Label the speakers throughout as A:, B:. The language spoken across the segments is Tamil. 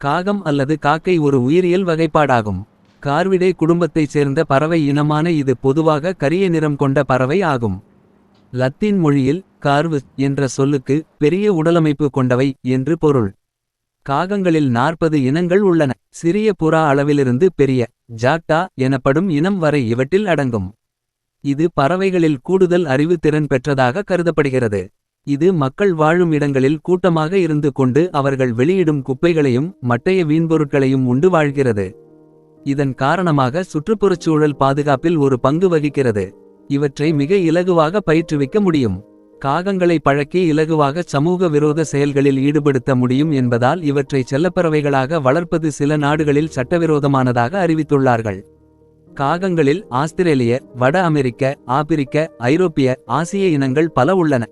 A: காகம் அல்லது காக்கை ஒரு உயிரியல் வகைப்பாடாகும். கார்விடே குடும்பத்தைச் சேர்ந்த பறவை இனமான இது பொதுவாக கரிய நிறம் கொண்ட பறவை ஆகும். லத்தீன் மொழியில் கார்வஸ் என்ற சொல்லுக்கு பெரிய உடலமைப்பு கொண்டவை என்று பொருள். காகங்களில் 40 இனங்கள் உள்ளன. சிறிய புறா அளவிலிருந்து பெரிய ஜாக்டா எனப்படும் இனம் வரை இவற்றில் அடங்கும். இது பறவைகளில் கூடுதல் அறிவு திறன் பெற்றதாக கருதப்படுகிறது. இது மக்கள் வாழும் இடங்களில் கூட்டமாக இருந்து கொண்டு அவர்கள் வெளியிடும் குப்பைகளையும் மட்டைய வீண்பொருட்களையும் உண்டு வாழ்கிறது. இதன் காரணமாக சுற்றுப்புறச்சூழல் பாதுகாப்பில் ஒரு பங்கு வகிக்கிறது. இவற்றை மிக இலகுவாக பயிற்றுவிக்க முடியும். காகங்களை பழக்கி இலகுவாக சமூக விரோத செயல்களில் ஈடுபடுத்த முடியும் என்பதால் இவற்றை செல்லப்பறவைகளாக வளர்ப்பது சில நாடுகளில் சட்டவிரோதமானதாக அறிவித்துள்ளார்கள். காகங்களில் ஆஸ்திரேலிய, வட அமெரிக்க, ஆப்பிரிக்க, ஐரோப்பிய, ஆசிய இனங்கள் பல உள்ளன.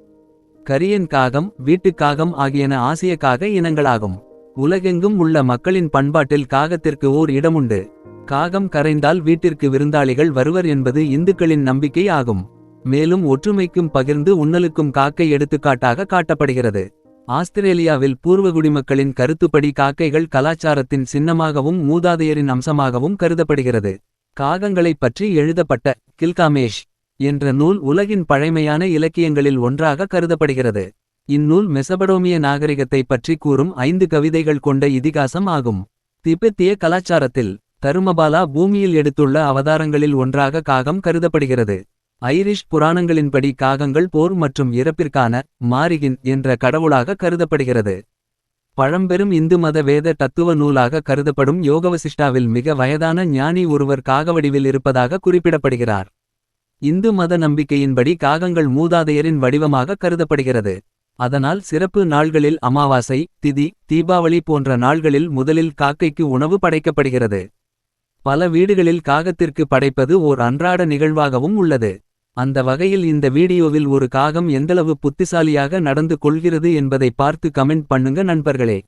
A: கரியன் காகம், வீட்டுக் காகம் ஆகியன ஆசிய காக இனங்களாகும். உலகெங்கும் உள்ள மக்களின் பண்பாட்டில் காகத்திற்கு ஓர் இடமுண்டு. காகம் கரைந்தால் வீட்டிற்கு விருந்தாளிகள் வருவர் என்பது இந்துக்களின் நம்பிக்கை ஆகும். மேலும் ஒற்றுமைக்கும் பகிர்ந்து உண்ணலுக்கும் காக்கை எடுத்துக்காட்டாக காட்டப்படுகிறது. ஆஸ்திரேலியாவில் பூர்வகுடிமக்களின் கருத்துப்படி காக்கைகள் கலாச்சாரத்தின் சின்னமாகவும் மூதாதையரின் அம்சமாகவும் கருதப்படுகிறது. காகங்களைப் பற்றி எழுதப்பட்ட கில்காமேஷ் என்ற நூல் உலகின் பழைமையான இலக்கியங்களில் ஒன்றாக கருதப்படுகிறது. இந்நூல் மெசபடோமிய நாகரிகத்தைப் பற்றி கூறும் 5 கவிதைகள் கொண்ட இதிகாசம் ஆகும். திபெத்திய கலாச்சாரத்தில் தருமபாலா பூமியில் எடுத்துள்ள அவதாரங்களில் ஒன்றாக காகம் கருதப்படுகிறது. ஐரிஷ் புராணங்களின்படி காகங்கள் போர் மற்றும் இறப்பிற்கான மாரிகின் என்ற கடவுளாக கருதப்படுகிறது. பழம்பெரும் இந்து மத வேத தத்துவ நூலாக கருதப்படும் யோகவசிஷ்டாவில் மிக வயதான ஞானி ஒருவர் காகவடிவில் இருப்பதாக குறிப்பிடப்படுகிறார். இந்து மத நம்பிக்கையின்படி காகங்கள் மூதாதையரின் வடிவமாக கருதப்படுகிறது. அதனால் சிறப்பு நாள்களில் அமாவாசை, திதி, தீபாவளி போன்ற நாள்களில் முதலில் காக்கைக்கு உணவு படைக்கப்படுகிறது. பல வீடுகளில் காகத்திற்கு படைப்பது ஓர் அன்றாட நிகழ்வாகவும் உள்ளது. அந்த வகையில் இந்த வீடியோவில் ஒரு காகம் எந்தளவு புத்திசாலியாக நடந்து கொள்கிறது என்பதை பார்த்து கமெண்ட் பண்ணுங்க நண்பர்களே.